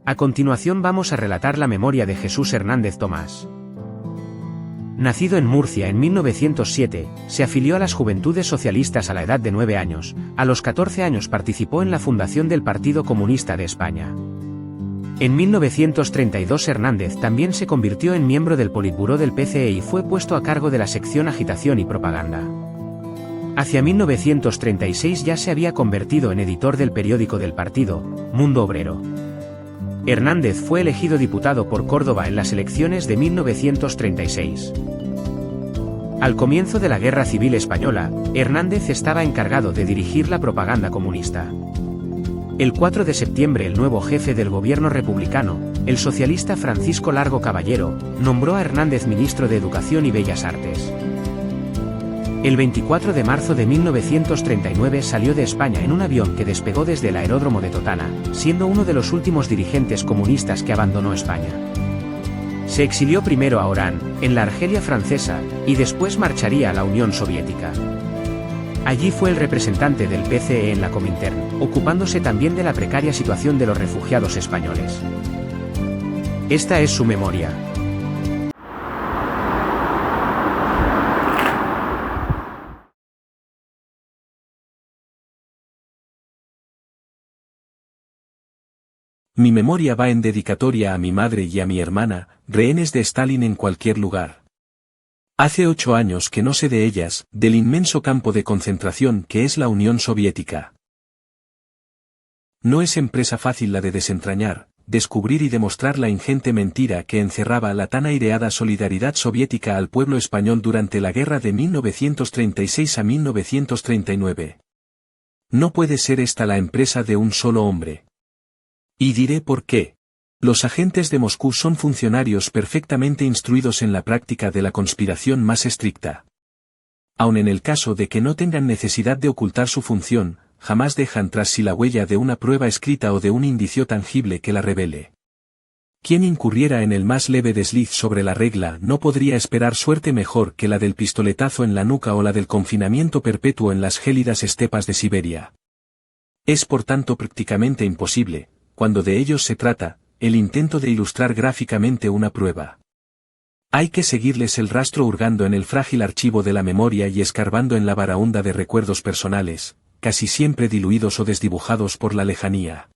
A continuación vamos a relatar la memoria de Jesús Hernández Tomás. Nacido en Murcia en 1907, se afilió a las Juventudes Socialistas a la edad de 9 años, a los 14 años participó en la fundación del Partido Comunista de España. En 1932 Hernández también se convirtió en miembro del Politburó del PCE y fue puesto a cargo de la sección Agitación y Propaganda. Hacia 1936 ya se había convertido en editor del periódico del partido, Mundo Obrero. Hernández fue elegido diputado por Córdoba en las elecciones de 1936. Al comienzo de la Guerra Civil Española, Hernández estaba encargado de dirigir la propaganda comunista. El 4 de septiembre el nuevo jefe del gobierno republicano, el socialista Francisco Largo Caballero, nombró a Hernández ministro de Educación y Bellas Artes. El 24 de marzo de 1939 salió de España en un avión que despegó desde el aeródromo de Totana, siendo uno de los últimos dirigentes comunistas que abandonó España. Se exilió primero a Orán, en la Argelia francesa, y después marcharía a la Unión Soviética. Allí fue el representante del PCE en la Comintern, ocupándose también de la precaria situación de los refugiados españoles. Esta es su memoria. Mi memoria va en dedicatoria a mi madre y a mi hermana, rehenes de Stalin en cualquier lugar. Hace 8 años que no sé de ellas, del inmenso campo de concentración que es la Unión Soviética. No es empresa fácil la de desentrañar, descubrir y demostrar la ingente mentira que encerraba la tan aireada solidaridad soviética al pueblo español durante la guerra de 1936 a 1939. No puede ser esta la empresa de un solo hombre. Y diré por qué. Los agentes de Moscú son funcionarios perfectamente instruidos en la práctica de la conspiración más estricta. Aun en el caso de que no tengan necesidad de ocultar su función, jamás dejan tras sí la huella de una prueba escrita o de un indicio tangible que la revele. Quien incurriera en el más leve desliz sobre la regla no podría esperar suerte mejor que la del pistoletazo en la nuca o la del confinamiento perpetuo en las gélidas estepas de Siberia. Es por tanto prácticamente imposible, cuando de ellos se trata, el intento de ilustrar gráficamente una prueba. Hay que seguirles el rastro hurgando en el frágil archivo de la memoria y escarbando en la baraúnda de recuerdos personales, casi siempre diluidos o desdibujados por la lejanía.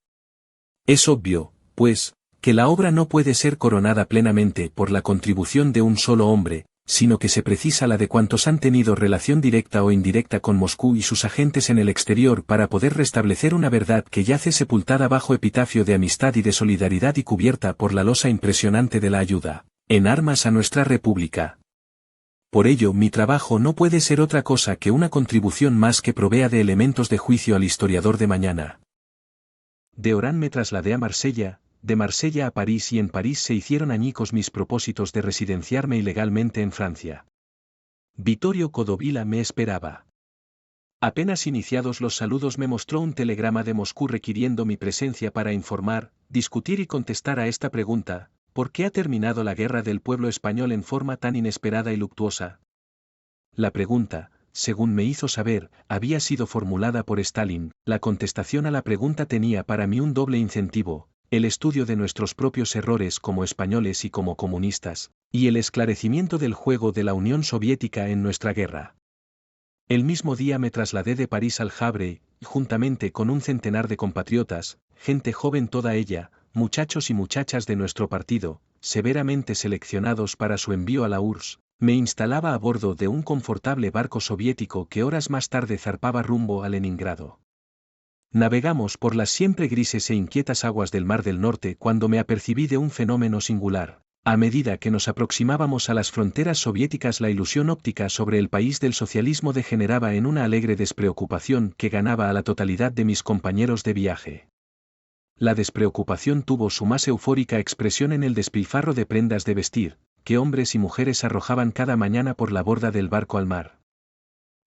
Es obvio, pues, que la obra no puede ser coronada plenamente por la contribución de un solo hombre, sino que se precisa la de cuantos han tenido relación directa o indirecta con Moscú y sus agentes en el exterior para poder restablecer una verdad que yace sepultada bajo epitafio de amistad y de solidaridad y cubierta por la losa impresionante de la ayuda, en armas a nuestra república. Por ello mi trabajo no puede ser otra cosa que una contribución más que provea de elementos de juicio al historiador de mañana. De Orán me trasladé a Marsella, de Marsella a París y en París se hicieron añicos mis propósitos de residenciarme ilegalmente en Francia. Vittorio Codovilla me esperaba. Apenas iniciados los saludos me mostró un telegrama de Moscú requiriendo mi presencia para informar, discutir y contestar a esta pregunta: ¿por qué ha terminado la guerra del pueblo español en forma tan inesperada y luctuosa? La pregunta, según me hizo saber, había sido formulada por Stalin. La contestación a la pregunta tenía para mí un doble incentivo: el estudio de nuestros propios errores como españoles y como comunistas, y el esclarecimiento del juego de la Unión Soviética en nuestra guerra. El mismo día me trasladé de París al Havre, y juntamente con un centenar de compatriotas, gente joven toda ella, muchachos y muchachas de nuestro partido, severamente seleccionados para su envío a la URSS, me instalaba a bordo de un confortable barco soviético que horas más tarde zarpaba rumbo a Leningrado. Navegamos por las siempre grises e inquietas aguas del Mar del Norte cuando me apercibí de un fenómeno singular. A medida que nos aproximábamos a las fronteras soviéticas, la ilusión óptica sobre el país del socialismo degeneraba en una alegre despreocupación que ganaba a la totalidad de mis compañeros de viaje. La despreocupación tuvo su más eufórica expresión en el despilfarro de prendas de vestir, que hombres y mujeres arrojaban cada mañana por la borda del barco al mar.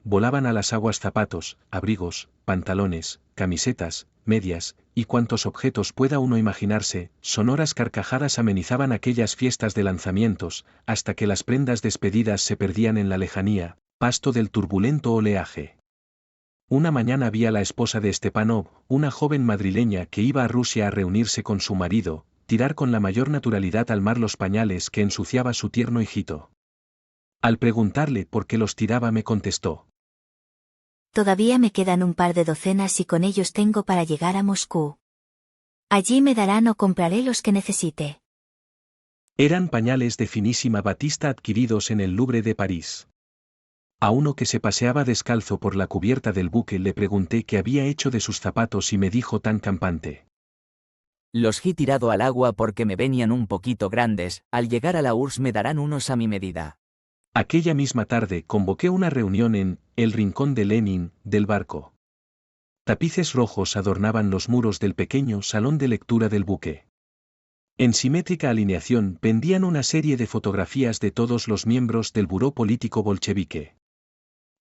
Volaban a las aguas zapatos, abrigos, pantalones, camisetas, medias, y cuantos objetos pueda uno imaginarse. Sonoras carcajadas amenizaban aquellas fiestas de lanzamientos, hasta que las prendas despedidas se perdían en la lejanía, pasto del turbulento oleaje. Una mañana vi a la esposa de Stepanov, una joven madrileña que iba a Rusia a reunirse con su marido, tirar con la mayor naturalidad al mar los pañales que ensuciaba su tierno hijito. Al preguntarle por qué los tiraba me contestó: Todavía me quedan un par de docenas y con ellos tengo para llegar a Moscú. Allí me darán o compraré los que necesite. Eran pañales de finísima batista adquiridos en el Louvre de París. A uno que se paseaba descalzo por la cubierta del buque le pregunté qué había hecho de sus zapatos y me dijo tan campante: Los he tirado al agua porque me venían un poquito grandes, al llegar a la URSS me darán unos a mi medida. Aquella misma tarde convoqué una reunión en el rincón de Lenin, del barco. Tapices rojos adornaban los muros del pequeño salón de lectura del buque. En simétrica alineación pendían una serie de fotografías de todos los miembros del buró político bolchevique.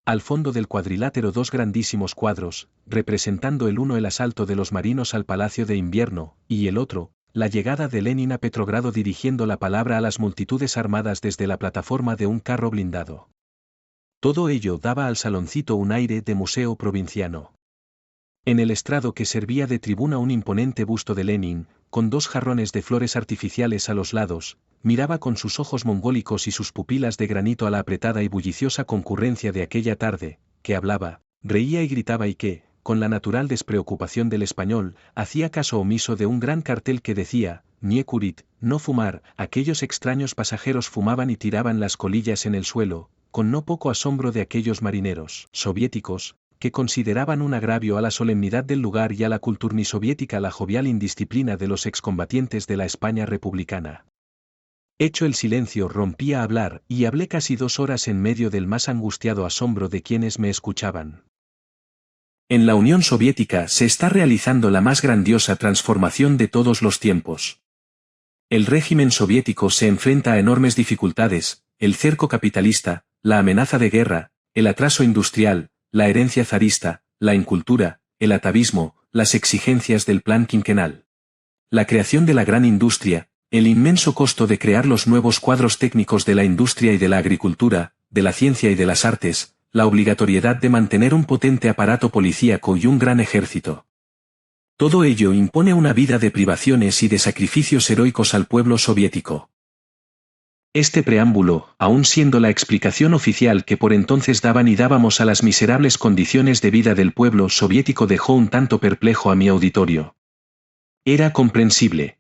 Al fondo del cuadrilátero dos grandísimos cuadros, representando el uno el asalto de los marinos al Palacio de Invierno, y el otro, la llegada de Lenin a Petrogrado dirigiendo la palabra a las multitudes armadas desde la plataforma de un carro blindado. Todo ello daba al saloncito un aire de museo provinciano. En el estrado que servía de tribuna un imponente busto de Lenin, con dos jarrones de flores artificiales a los lados, miraba con sus ojos mongólicos y sus pupilas de granito a la apretada y bulliciosa concurrencia de aquella tarde, que hablaba, reía y gritaba y que, con la natural despreocupación del español, hacía caso omiso de un gran cartel que decía: Nie kurit, no fumar. Aquellos extraños pasajeros fumaban y tiraban las colillas en el suelo, con no poco asombro de aquellos marineros soviéticos, que consideraban un agravio a la solemnidad del lugar y a la culturni soviética la jovial indisciplina de los excombatientes de la España republicana. Hecho el silencio rompí a hablar, y hablé casi 2 horas en medio del más angustiado asombro de quienes me escuchaban. En la Unión Soviética se está realizando la más grandiosa transformación de todos los tiempos. El régimen soviético se enfrenta a enormes dificultades: el cerco capitalista, la amenaza de guerra, el atraso industrial, la herencia zarista, la incultura, el atavismo, las exigencias del plan quinquenal. La creación de la gran industria, el inmenso costo de crear los nuevos cuadros técnicos de la industria y de la agricultura, de la ciencia y de las artes, la obligatoriedad de mantener un potente aparato policíaco y un gran ejército. Todo ello impone una vida de privaciones y de sacrificios heroicos al pueblo soviético. Este preámbulo, aun siendo la explicación oficial que por entonces daban y dábamos a las miserables condiciones de vida del pueblo soviético, dejó un tanto perplejo a mi auditorio. Era comprensible.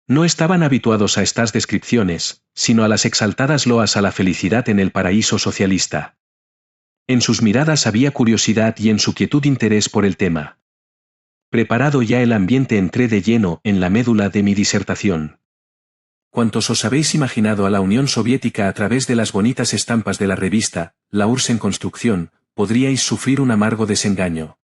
No estaban habituados a estas descripciones, sino a las exaltadas loas a la felicidad en el paraíso socialista. En sus miradas había curiosidad y en su quietud interés por el tema. Preparado ya el ambiente, entré de lleno en la médula de mi disertación. ¿Cuántos os habéis imaginado a la Unión Soviética a través de las bonitas estampas de la revista, La URSS en construcción, podríais sufrir un amargo desengaño?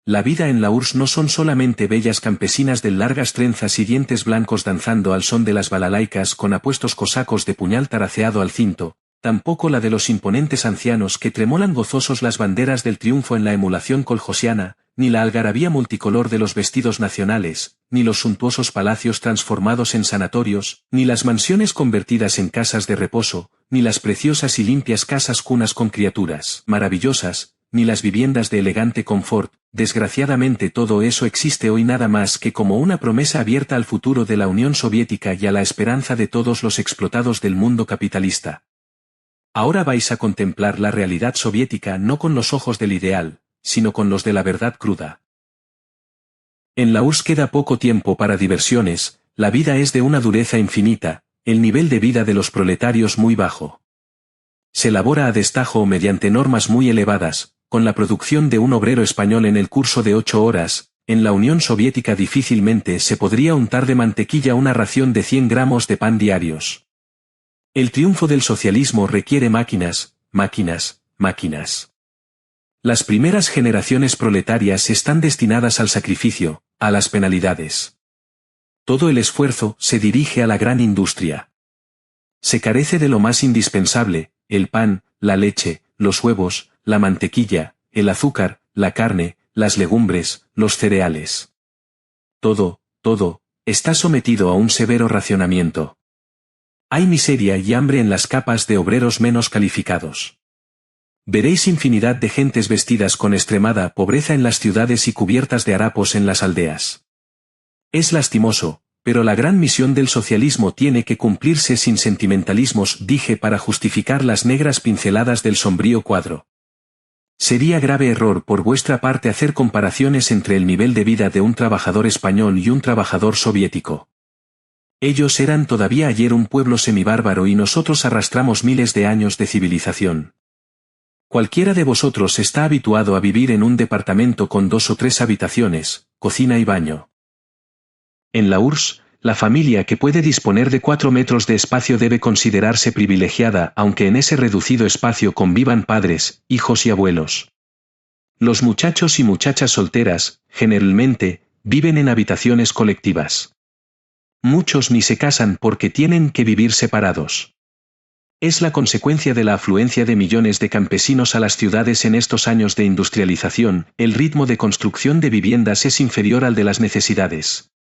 La vida en la URSS no son solamente bellas campesinas de largas trenzas y dientes blancos danzando al son de las balalaicas con apuestos cosacos de puñal taraceado al cinto, tampoco la de los imponentes ancianos que tremolan gozosos las banderas del triunfo en la emulación coljosiana, ni la algarabía multicolor de los vestidos nacionales, ni los suntuosos palacios transformados en sanatorios, ni las mansiones convertidas en casas de reposo, ni las preciosas y limpias casas cunas con criaturas maravillosas, ni las viviendas de elegante confort. Desgraciadamente todo eso existe hoy nada más que como una promesa abierta al futuro de la Unión Soviética y a la esperanza de todos los explotados del mundo capitalista. Ahora vais a contemplar la realidad soviética no con los ojos del ideal, sino con los de la verdad cruda. En la URSS queda poco tiempo para diversiones, la vida es de una dureza infinita, el nivel de vida de los proletarios muy bajo. Se labora a destajo o mediante normas muy elevadas, con la producción de un obrero español en el curso de 8 horas, en la Unión Soviética difícilmente se podría untar de mantequilla una ración de 100 gramos de pan diarios. El triunfo del socialismo requiere máquinas, máquinas, máquinas. Las primeras generaciones proletarias están destinadas al sacrificio, a las penalidades. Todo el esfuerzo se dirige a la gran industria. Se carece de lo más indispensable: el pan, la leche, los huevos, la mantequilla, el azúcar, la carne, las legumbres, los cereales. Todo, está sometido a un severo racionamiento. Hay miseria y hambre en las capas de obreros menos calificados. Veréis infinidad de gentes vestidas con extremada pobreza en las ciudades y cubiertas de harapos en las aldeas. Es lastimoso, Pero la gran misión del socialismo tiene que cumplirse sin sentimentalismos, dije para justificar las negras pinceladas del sombrío cuadro. Sería grave error por vuestra parte hacer comparaciones entre el nivel de vida de un trabajador español y un trabajador soviético. Ellos eran todavía ayer un pueblo semibárbaro y nosotros arrastramos miles de años de civilización. Cualquiera de vosotros está habituado a vivir en un departamento con 2 o 3 habitaciones, cocina y baño. En la URSS, la familia que puede disponer de 4 metros de espacio debe considerarse privilegiada, aunque en ese reducido espacio convivan padres, hijos y abuelos. Los muchachos y muchachas solteras, generalmente, viven en habitaciones colectivas. Muchos ni se casan porque tienen que vivir separados. Es la consecuencia de la afluencia de millones de campesinos a las ciudades en estos años de industrialización. El ritmo de construcción de viviendas es inferior al de las necesidades.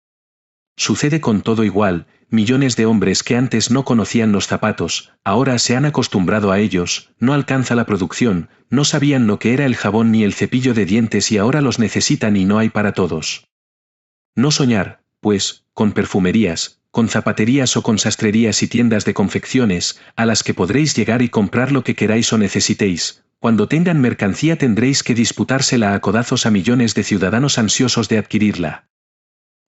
Sucede con todo igual, millones de hombres que antes no conocían los zapatos, ahora se han acostumbrado a ellos, no alcanza la producción, no sabían lo que era el jabón ni el cepillo de dientes y ahora los necesitan y no hay para todos. No soñar, pues, con perfumerías, con zapaterías o con sastrerías y tiendas de confecciones, a las que podréis llegar y comprar lo que queráis o necesitéis. Cuando tengan mercancía tendréis que disputársela a codazos a millones de ciudadanos ansiosos de adquirirla.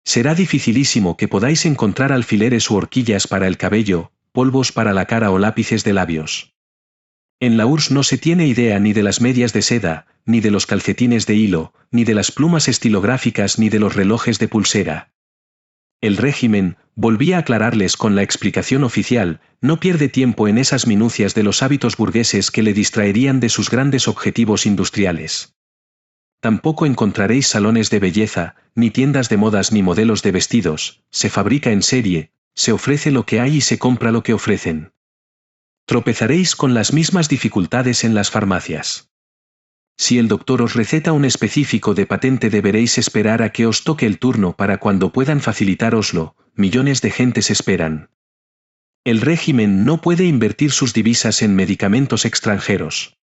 Será dificilísimo que podáis encontrar alfileres u horquillas para el cabello, polvos para la cara o lápices de labios. En la URSS no se tiene idea ni de las medias de seda, ni de los calcetines de hilo, ni de las plumas estilográficas ni de los relojes de pulsera. El régimen, volví a aclararles con la explicación oficial, no pierde tiempo en esas minucias de los hábitos burgueses que le distraerían de sus grandes objetivos industriales. Tampoco encontraréis salones de belleza, ni tiendas de modas ni modelos de vestidos, se fabrica en serie, se ofrece lo que hay y se compra lo que ofrecen. Tropezaréis con las mismas dificultades en las farmacias. Si el doctor os receta un específico de patente deberéis esperar a que os toque el turno para cuando puedan facilitároslo, millones de gentes esperan. El régimen no puede invertir sus divisas en medicamentos extranjeros.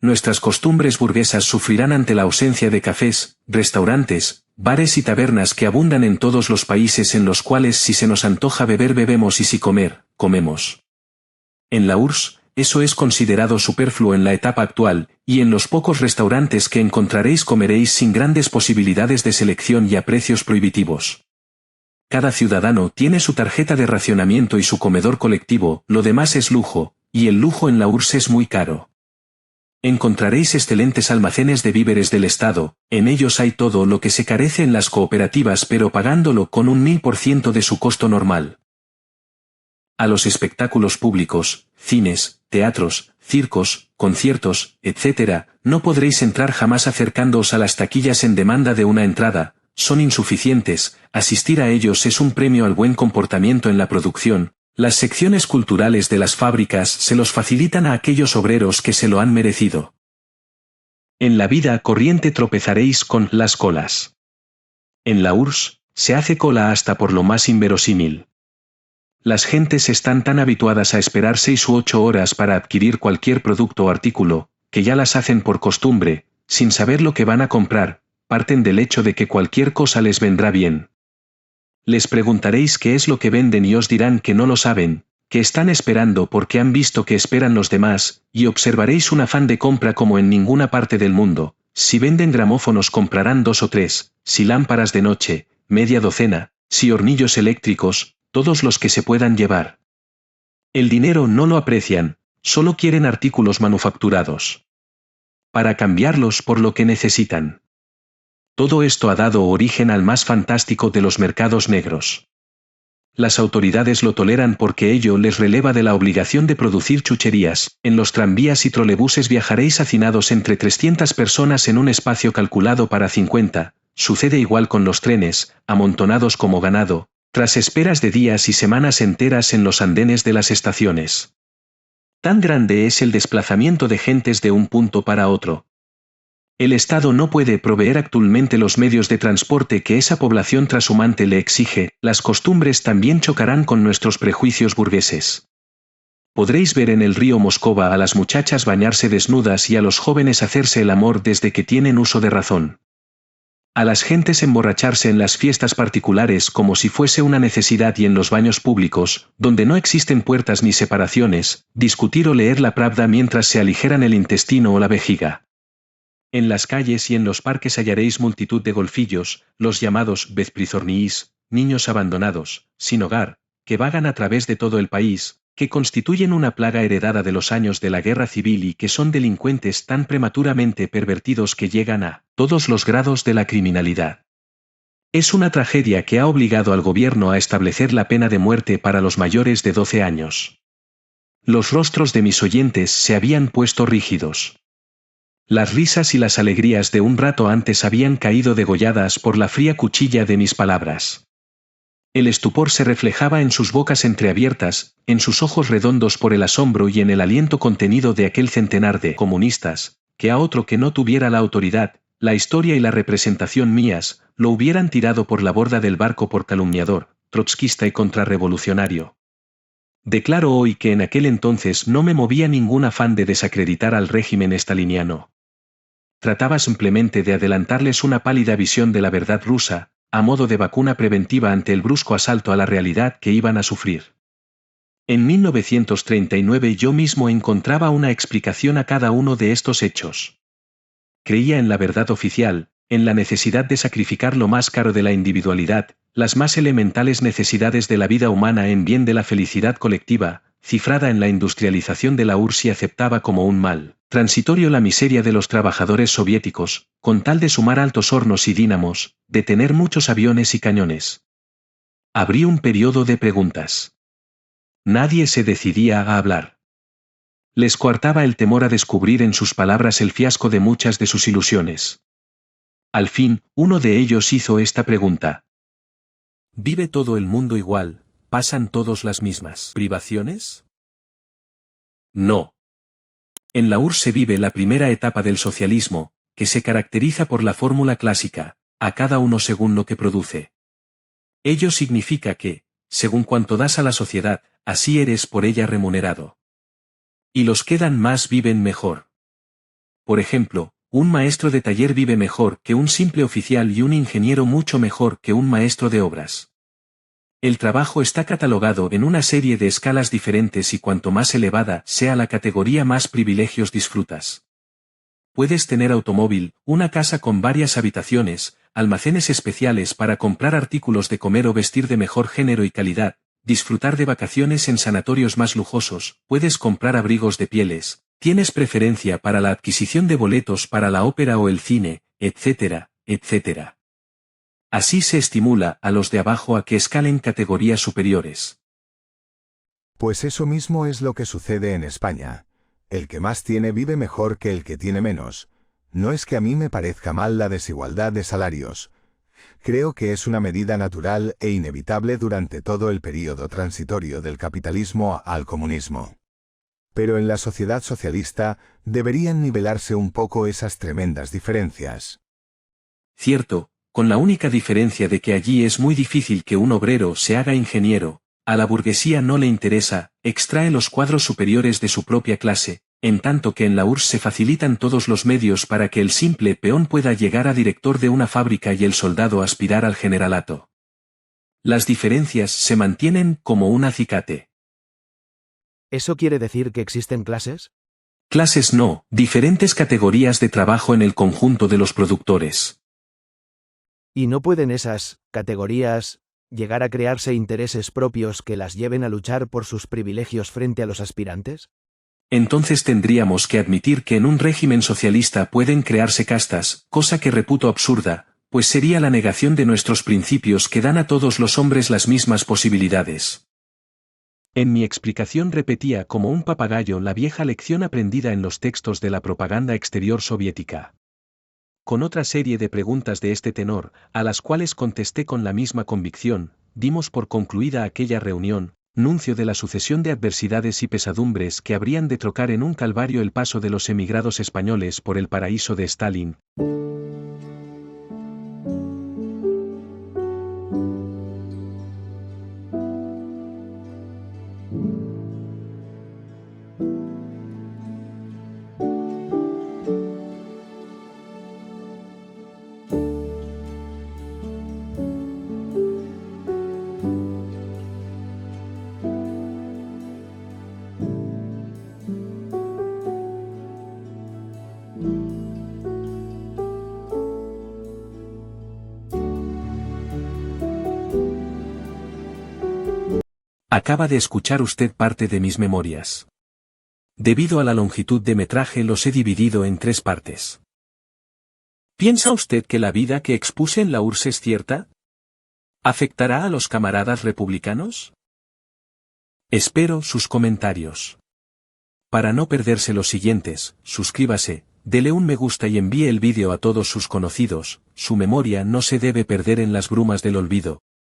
Nuestras costumbres burguesas sufrirán ante la ausencia de cafés, restaurantes, bares y tabernas que abundan en todos los países en los cuales si se nos antoja beber bebemos y si comer, comemos. En la URSS, eso es considerado superfluo en la etapa actual, y en los pocos restaurantes que encontraréis comeréis sin grandes posibilidades de selección y a precios prohibitivos. Cada ciudadano tiene su tarjeta de racionamiento y su comedor colectivo, lo demás es lujo, y el lujo en la URSS es muy caro. Encontraréis excelentes almacenes de víveres del Estado, en ellos hay todo lo que se carece en las cooperativas pero pagándolo con un 1000% de su costo normal. A los espectáculos públicos, cines, teatros, circos, conciertos, etc., no podréis entrar jamás acercándoos a las taquillas en demanda de una entrada, son insuficientes, asistir a ellos es un premio al buen comportamiento en la producción. Las secciones culturales de las fábricas se los facilitan a aquellos obreros que se lo han merecido. En la vida corriente tropezaréis con las colas. En la URSS, se hace cola hasta por lo más inverosímil. Las gentes están tan habituadas a esperar 6 u 8 horas para adquirir cualquier producto o artículo, que ya las hacen por costumbre, sin saber lo que van a comprar, parten del hecho de que cualquier cosa les vendrá bien. Les preguntaréis qué es lo que venden y os dirán que no lo saben, que están esperando porque han visto que esperan los demás, y observaréis un afán de compra como en ninguna parte del mundo. Si venden gramófonos comprarán 2 o 3, si lámparas de noche, media docena, si hornillos eléctricos, todos los que se puedan llevar. El dinero no lo aprecian, solo quieren artículos manufacturados. Para cambiarlos por lo que necesitan. Todo esto ha dado origen al más fantástico de los mercados negros. Las autoridades lo toleran porque ello les releva de la obligación de producir chucherías. En los tranvías y trolebuses viajaréis hacinados entre 300 personas en un espacio calculado para 50, sucede igual con los trenes, amontonados como ganado, tras esperas de días y semanas enteras en los andenes de las estaciones. Tan grande es el desplazamiento de gentes de un punto para otro. El Estado no puede proveer actualmente los medios de transporte que esa población trashumante le exige, las costumbres también chocarán con nuestros prejuicios burgueses. Podréis ver en el río Moscova a las muchachas bañarse desnudas y a los jóvenes hacerse el amor desde que tienen uso de razón. A las gentes emborracharse en las fiestas particulares como si fuese una necesidad y en los baños públicos, donde no existen puertas ni separaciones, discutir o leer la Pravda mientras se aligeran el intestino o la vejiga. En las calles y en los parques hallaréis multitud de golfillos, los llamados bezprizorniís, niños abandonados, sin hogar, que vagan a través de todo el país, que constituyen una plaga heredada de los años de la guerra civil y que son delincuentes tan prematuramente pervertidos que llegan a todos los grados de la criminalidad. Es una tragedia que ha obligado al gobierno a establecer la pena de muerte para los mayores de 12 años. Los rostros de mis oyentes se habían puesto rígidos. Las risas y las alegrías de un rato antes habían caído degolladas por la fría cuchilla de mis palabras. El estupor se reflejaba en sus bocas entreabiertas, en sus ojos redondos por el asombro y en el aliento contenido de aquel centenar de comunistas, que a otro que no tuviera la autoridad, la historia y la representación mías, lo hubieran tirado por la borda del barco por calumniador, trotskista y contrarrevolucionario. Declaro hoy que en aquel entonces no me movía ningún afán de desacreditar al régimen staliniano. Trataba simplemente de adelantarles una pálida visión de la verdad rusa, a modo de vacuna preventiva ante el brusco asalto a la realidad que iban a sufrir. En 1939 yo mismo encontraba una explicación a cada uno de estos hechos. Creía en la verdad oficial, en la necesidad de sacrificar lo más caro de la individualidad, las más elementales necesidades de la vida humana en bien de la felicidad colectiva, cifrada en la industrialización de la URSS y aceptaba como un mal transitorio la miseria de los trabajadores soviéticos, con tal de sumar altos hornos y dínamos, de tener muchos aviones y cañones. Abrí un periodo de preguntas. Nadie se decidía a hablar. Les coartaba el temor a descubrir en sus palabras el fiasco de muchas de sus ilusiones. Al fin, uno de ellos hizo esta pregunta. ¿Vive todo el mundo igual? ¿Pasan todos las mismas privaciones? No. En la URSS se vive la primera etapa del socialismo, que se caracteriza por la fórmula clásica, a cada uno según lo que produce. Ello significa que, según cuanto das a la sociedad, así eres por ella remunerado. Y los que dan más viven mejor. Por ejemplo, un maestro de taller vive mejor que un simple oficial y un ingeniero mucho mejor que un maestro de obras. El trabajo está catalogado en una serie de escalas diferentes y cuanto más elevada sea la categoría más privilegios disfrutas. Puedes tener automóvil, una casa con varias habitaciones, almacenes especiales para comprar artículos de comer o vestir de mejor género y calidad, disfrutar de vacaciones en sanatorios más lujosos, puedes comprar abrigos de pieles, tienes preferencia para la adquisición de boletos para la ópera o el cine, etcétera, etcétera. Así se estimula a los de abajo a que escalen categorías superiores. Pues eso mismo es lo que sucede en España. El que más tiene vive mejor que el que tiene menos. No es que a mí me parezca mal la desigualdad de salarios. Creo que es una medida natural e inevitable durante todo el período transitorio del capitalismo al comunismo. Pero en la sociedad socialista deberían nivelarse un poco esas tremendas diferencias. Cierto, con la única diferencia de que allí es muy difícil que un obrero se haga ingeniero, a la burguesía no le interesa, extrae los cuadros superiores de su propia clase, en tanto que en la URSS se facilitan todos los medios para que el simple peón pueda llegar a director de una fábrica y el soldado aspirar al generalato. Las diferencias se mantienen como un acicate. ¿Eso quiere decir que existen clases? Clases no, diferentes categorías de trabajo en el conjunto de los productores. ¿Y no pueden esas categorías llegar a crearse intereses propios que las lleven a luchar por sus privilegios frente a los aspirantes? Entonces tendríamos que admitir que en un régimen socialista pueden crearse castas, cosa que reputo absurda, pues sería la negación de nuestros principios que dan a todos los hombres las mismas posibilidades. En mi explicación repetía como un papagayo la vieja lección aprendida en los textos de la propaganda exterior soviética. Con otra serie de preguntas de este tenor, a las cuales contesté con la misma convicción, dimos por concluida aquella reunión, nuncio de la sucesión de adversidades y pesadumbres que habrían de trocar en un calvario el paso de los emigrados españoles por el paraíso de Stalin. Acaba de escuchar usted parte de mis memorias. Debido a la longitud de metraje los he dividido en 3 partes. ¿Piensa usted que la vida que expuse en la URSS es cierta? ¿Afectará a los camaradas republicanos? Espero sus comentarios. Para no perderse los siguientes, suscríbase, dele un me gusta y envíe el vídeo a todos sus conocidos. Su memoria no se debe perder en las brumas del olvido.